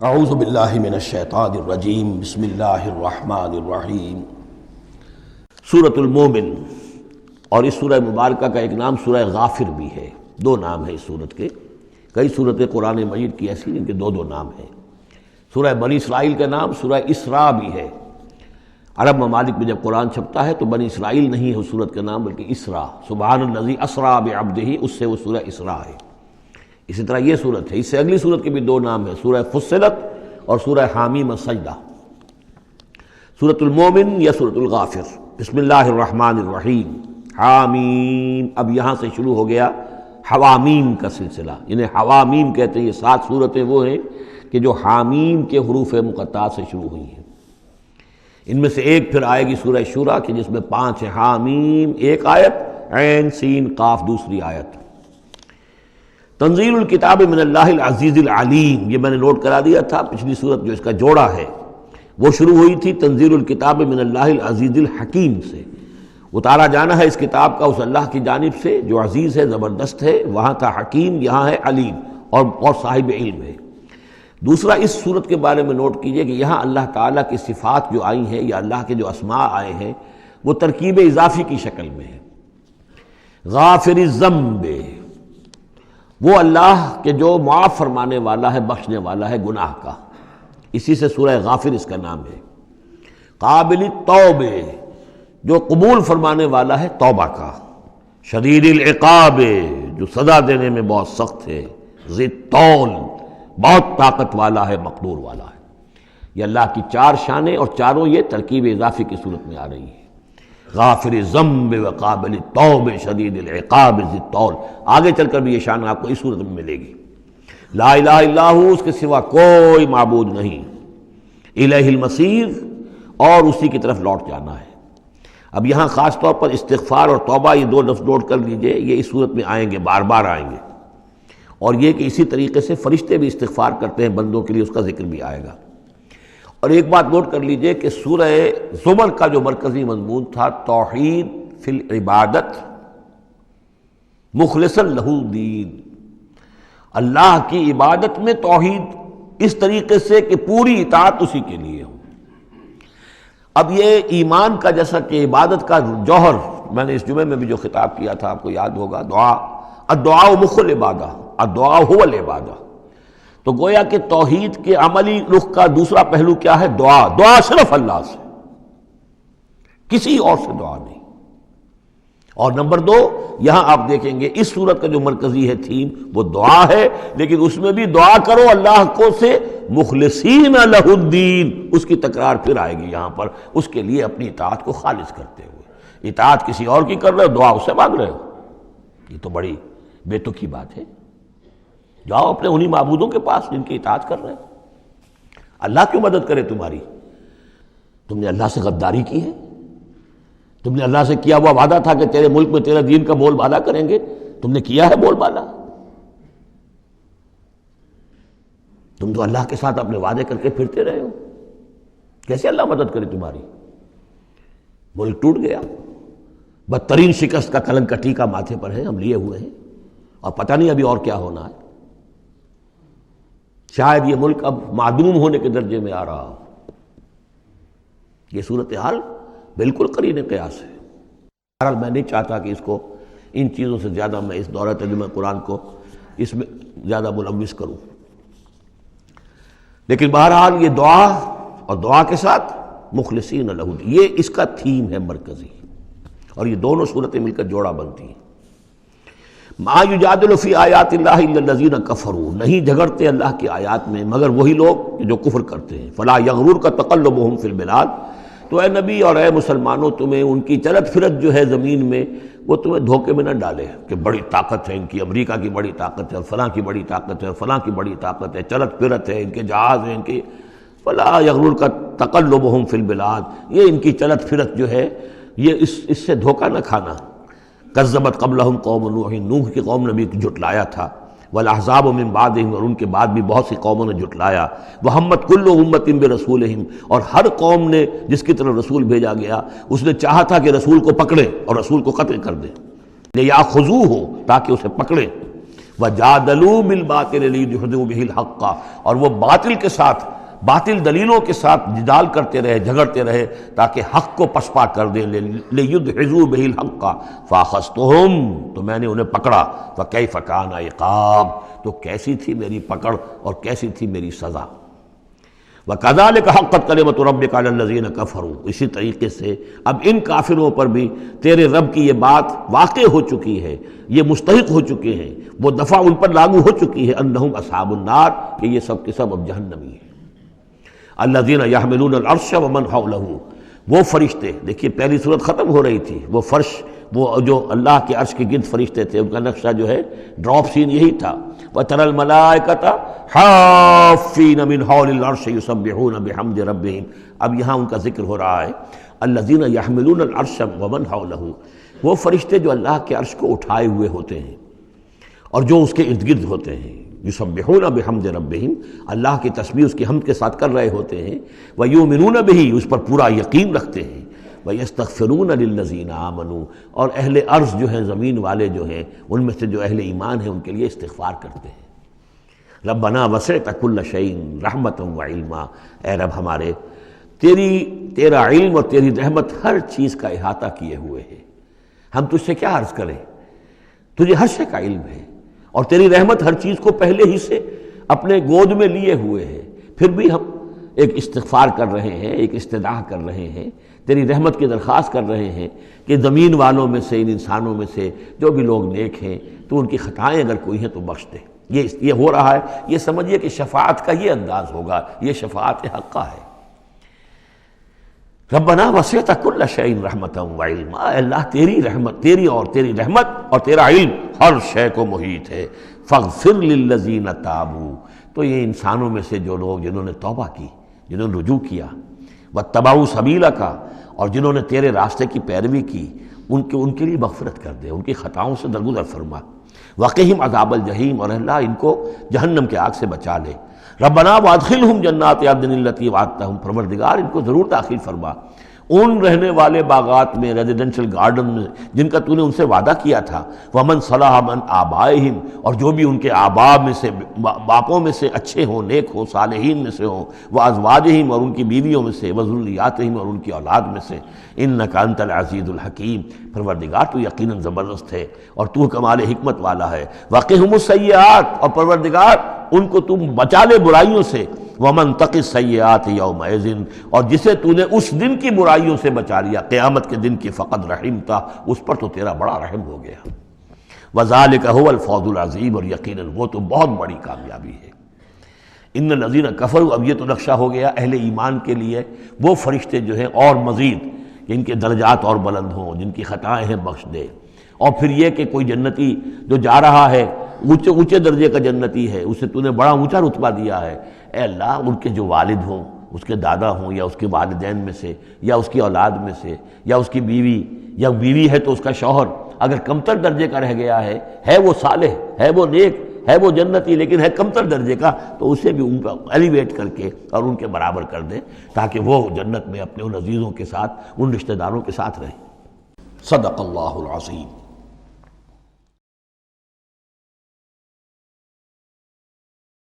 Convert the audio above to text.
اعوذ باللہ من الشیطان الرجیم بسم اللہ الرحمن الرحیم۔ سورۃ المومن، اور اس سورہ مبارکہ کا ایک نام سورہ غافر بھی ہے۔ دو نام ہیں اس سورت کے۔ کئی سورتیں قرآن مجید کی ایسی جن کے دو دو نام ہیں۔ سورہ بنی اسرائیل کا نام سورہ اسراء بھی ہے۔ عرب ممالک میں جب قرآن چھپتا ہے تو بنی اسرائیل نہیں ہے اس سورت کا نام، بلکہ اسراء، سبحان الذی اسریٰ بعبدہ، اس سے وہ سورہ اسراء ہے۔ اسی طرح یہ سورت ہے، اس سے اگلی سورت کے بھی دو نام ہیں، سورہ فصلت اور سورہ حامیم السجدہ۔ سورۃ المومن یا سورۃ الغافر۔ بسم اللہ الرحمن الرحیم۔ حامیم، اب یہاں سے شروع ہو گیا حوامیم کا سلسلہ، یعنی حوامیم کہتے ہیں یہ 7 سورتیں وہ ہیں کہ جو حامیم کے حروف مقطعات سے شروع ہوئی ہیں۔ ان میں سے ایک پھر آئے گی سورہ شورى کہ جس میں 5 ہیں، حامیم ایک آیت، عین سین قاف دوسری آیت۔ تنزیل الکتاب من اللہ العزیز العلیم، یہ میں نے نوٹ کرا دیا تھا۔ پچھلی صورت جو اس کا جوڑا ہے وہ شروع ہوئی تھی تنزیل الکتاب من اللہ العزیز الحکیم سے، اتارا جانا ہے اس کتاب کا اس اللہ کی جانب سے جو عزیز ہے، زبردست ہے۔ وہاں تھا حکیم، یہاں ہے علیم اور صاحب علم ہے۔ دوسرا اس صورت کے بارے میں نوٹ کیجئے کہ یہاں اللہ تعالیٰ کی صفات جو آئی ہیں یا اللہ کے جو اسماء آئے ہیں وہ ترکیب اضافی کی شکل میں ہے۔ غافر الذنب، وہ اللہ کہ جو معاف فرمانے والا ہے، بخشنے والا ہے گناہ کا، اسی سے سورہ غافر اس کا نام ہے۔ قابل التوب، جو قبول فرمانے والا ہے توبہ کا۔ شدید العقاب، جو سزا دینے میں بہت سخت ہے۔ ذی الطول، بہت طاقت والا ہے، مقدور والا ہے۔ یہ اللہ کی 4 شانیں اور چاروں یہ ترکیب اضافی کی صورت میں آ رہی ہے۔ غافر الذنب وقابل التوب شدید العقاب ذی الطول۔ آگے چل کر بھی یہ شان آپ کو اس صورت میں ملے گی۔ لا الہ الا ہو، اس کے سوا کوئی معبود نہیں۔ الیہ المصیر، اور اسی کی طرف لوٹ جانا ہے۔ اب یہاں خاص طور پر استغفار اور توبہ، یہ 2 لفظ نوٹ کر لیجئے، یہ اس صورت میں آئیں گے، بار بار آئیں گے۔ اور یہ کہ اسی طریقے سے فرشتے بھی استغفار کرتے ہیں بندوں کے لیے، اس کا ذکر بھی آئے گا۔ اور ایک بات نوٹ کر لیجئے کہ سورہ زمر کا جو مرکزی مضمون تھا توحید فی العبادت مخلصا لہ الدین، اللہ کی عبادت میں توحید اس طریقے سے کہ پوری اطاعت اسی کے لیے ہو۔ اب یہ ایمان کا جیسا کہ عبادت کا جوہر، میں نے اس جمعے میں بھی جو خطاب کیا تھا آپ کو یاد ہوگا، دعا، الدعاء مخ العبادہ، الدعاء هو العبادہ۔ تو گویا کہ توحید کے عملی رخ کا دوسرا پہلو کیا ہے؟ دعا۔ دعا صرف اللہ سے، کسی اور سے دعا نہیں۔ اور نمبر 2، یہاں آپ دیکھیں گے اس صورت کا جو مرکزی ہے تھیم وہ دعا ہے، لیکن اس میں بھی دعا کرو اللہ کو سے مخلصین لہ الدین، اس کی تکرار پھر آئے گی یہاں پر، اس کے لیے اپنی اطاعت کو خالص کرتے ہوئے۔ اطاعت کسی اور کی کر رہے ہو، دعا اس سے مانگ رہے ہو، یہ تو بڑی بے تکی بات ہے۔ جاؤ اپنے انہی معبودوں کے پاس جن کی اطاعت کر رہے ہیں۔ اللہ کیوں مدد کرے تمہاری؟ تم نے اللہ سے غداری کی ہے، تم نے اللہ سے کیا ہوا وعدہ تھا کہ تیرے ملک میں تیرے دین کا بول بالا کریں گے، تم نے کیا ہے بول بالا؟ تم تو اللہ کے ساتھ اپنے وعدے کر کے پھرتے رہے ہو، کیسے اللہ مدد کرے تمہاری؟ ملک ٹوٹ گیا، بدترین شکست کا کلنک کا ٹیکہ ماتھے پر ہے، ہم لیے ہوئے ہیں، اور پتہ نہیں ابھی اور کیا ہونا ہے۔ شاید یہ ملک اب معدوم ہونے کے درجے میں آ رہا ہو۔ یہ صورتحال بالکل قرین قیاس ہے۔ بہرحال میں نہیں چاہتا کہ اس کو ان چیزوں سے زیادہ میں اس دورہ ترجمہ قرآن کو اس میں زیادہ ملوث کروں، لیکن بہرحال یہ دعا اور دعا کے ساتھ مخلصین لہ الدین، یہ اس کا تھیم ہے مرکزی، اور یہ دونوں صورتیں مل کر جوڑا بنتی ہیں۔ ما یجادل فی آیات اللہ الا الذین کفروا، نہیں جھگڑتے اللہ کی آیات میں مگر وہی لوگ جو کفر کرتے ہیں۔ فلا یغررک تقلبہم فی البلاد، تو اے نبی اور اے مسلمانوں تمہیں ان کی چلت پھرت جو ہے زمین میں وہ تمہیں دھوکے میں نہ ڈالے کہ بڑی طاقت ہے ان کی، امریکہ کی بڑی طاقت ہے، فلاں کی بڑی طاقت ہے، فلاں کی بڑی طاقت ہے، چلت پھرت ہے، ان کے جہاز ہیں، ان کی۔ فلا یغررک تقلبہم فی البلاد، یہ ان کی چلت پھرت جو ہے یہ اس سے دھوکہ نہ کھانا۔ کذبت قبلہم قوم نوح، نوح کی قوم نے بھی جھٹلایا تھا، والاحزاب من بعدہم، اور ان کے بعد بھی بہت سی قوموں نے جھٹلایا۔ وہمت کل امت برسولہم، اور ہر قوم نے جس کی طرف رسول بھیجا گیا اس نے چاہا تھا کہ رسول کو پکڑے اور رسول کو قتل کر دے، لیاخذوہ، تاکہ اسے پکڑے۔ وَجَادَلُوا بِالْبَاطِلِ لِيُدْحِضُوا بِهِ الْحَقَّ، اور وہ باطل کے ساتھ، باطل دلیلوں کے ساتھ جدال کرتے رہے، جھگڑتے رہے تاکہ حق کو پسپا کر دیں، لِيُدْحِضُوا بِهِ الْحَقَّ فَأَخَذْتُهُمْ، تو میں نے انہیں پکڑا، فَكَيْفَ كَانَ عِقَابِ، تو کیسی تھی میری پکڑ اور کیسی تھی میری سزا۔ وَكَذَلِكَ حَقَّتْ كَلِمَةُ رَبِّكَ عَلَى الَّذِينَ كَفَرُوا، اسی طریقے سے اب ان کافروں پر بھی تیرے رب کی یہ بات واقع ہو چکی ہے، یہ مستحق ہو چکے ہیں، وہ دفعہ ان پر لاگو ہو چکی ہے، انہم اصحاب النار، کہ یہ سب کے سب اب جہنمی ہیں۔ الَّذِينَ يَحْمِلُونَ الْعَرْشَ وَمَنْ حَوْلَهُ، وہ فرشتے، دیکھیے پہلی صورت ختم ہو رہی تھی، وہ فرش، وہ جو اللہ کے عرش کے گرد فرشتے تھے، ان کا نقشہ جو ہے ڈراپ سین یہی تھا، وَتَرَى الْمَلَائِكَةَ حَافِّينَ مِنْ حَوْلِ الْعَرْشِ يُسَبِّحُونَ بِحَمْدِ رَبِّهِمْ، اب یہاں ان کا ذکر ہو رہا ہے، الَّذِينَ يَحْمِلُونَ الْعَرْشَ وَمَنْ حَوْلَهُ، وہ فرشتے جو اللہ کے عرش کو اٹھائے ہوئے ہوتے ہیں اور جو اس کے ارد گرد ہوتے ہیں، یسبحون بحمد ربہم، اللہ کی تسبیح اس کی حمد کے ساتھ کر رہے ہوتے ہیں، ویؤمنون بہ، اس پر پورا یقین رکھتے ہیں، ویستغفرون للذین آمنوا، اور اہل ارض جو ہیں، زمین والے جو ہیں، ان میں سے جو اہل ایمان ہیں ان کے لیے استغفار کرتے ہیں۔ ربنا وسعت کل شیء رحمتا وعلما، اے رب ہمارے، تیرا علم اور تیری رحمت ہر چیز کا احاطہ کیے ہوئے ہے، ہم تجھ سے کیا عرض کریں، تجھے ہر شے کا علم ہے، اور تیری رحمت ہر چیز کو پہلے ہی سے اپنے گود میں لیے ہوئے ہے، پھر بھی ہم ایک استغفار کر رہے ہیں، ایک استدعا کر رہے ہیں، تیری رحمت کی درخواست کر رہے ہیں کہ زمین والوں میں سے، ان انسانوں میں سے جو بھی لوگ نیک ہیں، تو ان کی خطائیں اگر کوئی ہیں تو بخش دے۔ یہ ہو رہا ہے، یہ سمجھیے کہ شفاعت کا یہ انداز ہوگا، یہ شفاعت حقہ ہے۔ ربنا وسعت کل شیء رحمتا وعلما، اے اللہ تیری رحمت، تیری رحمت اور تیرا علم ہر شے کو محیط ہے۔ فاغفر للذین تابوا، تو یہ انسانوں میں سے جو لوگ جنہوں نے توبہ کی، جنہوں نے رجوع کیا، واتبعوا سبیلک، اور جنہوں نے تیرے راستے کی پیروی کی، ان کے لیے مغفرت کر دے، ان کی خطاؤں سے درگزر فرما۔ وقہم عذاب الجحیم، اور اللہ ان کو جہنم کے آگ سے بچا لے۔ ربنا وادخلہم جنات عدن التی وعدتہم، پروردگار ان کو ضرور داخل فرما ان رہنے والے باغات میں، ریزیڈنشل گارڈن میں جن کا تو نے ان سے وعدہ کیا تھا۔ ومن صلح من آبائہم، اور جو بھی ان کے آباء میں سے، باپوں میں سے اچھے ہوں، نیک ہوں، صالحین میں سے ہوں، وازواجہم، اور ان کی بیویوں میں سے، وذریاتہم، اور ان کی اولاد میں سے۔ انک انت العزیز الحکیم، پروردگار تو یقیناً زبردست ہے اور تو کمال حکمت والا ہے۔ وقہم السیئات، اور پروردگار ان کو تم بچا لے برائیوں سے۔ ومن تق السیئات یومئذ، اور جسے تو نے اس دن کی برائیوں سے بچا لیا، قیامت کے دن کی، فقد رحمتا، اس پر تو تیرا بڑا رحم ہو گیا۔ وذالک هو الفوز العظیم، اور یقیناً وہ تو بہت بڑی کامیابی ہے۔ ان الذین کفروا، اب یہ تو نقشہ ہو گیا اہل ایمان کے لیے، وہ فرشتے جو ہیں اور مزید کہ ان کے درجات اور بلند ہوں، جن کی خطائیں ہیں بخش دے۔ اور پھر یہ کہ کوئی جنتی جو جا رہا ہے، اونچے درجے کا جنتی ہے، اسے تو نے بڑا اونچا رتبہ دیا ہے، اے اللہ ان کے جو والد ہوں، اس کے دادا ہوں، یا اس کے والدین میں سے، یا اس کی اولاد میں سے، یا اس کی بیوی، یا بیوی ہے تو اس کا شوہر اگر کمتر درجے کا رہ گیا ہے وہ صالح، ہے وہ نیک، ہے وہ جنتی، لیکن ہے کمتر درجے کا، تو اسے بھی ان پر ایلیویٹ کر کے اور ان کے برابر کر دیں، تاکہ وہ جنت میں اپنے ان عزیزوں کے ساتھ، ان رشتہ داروں کے ساتھ رہیں۔ صدق اللہ العظیم۔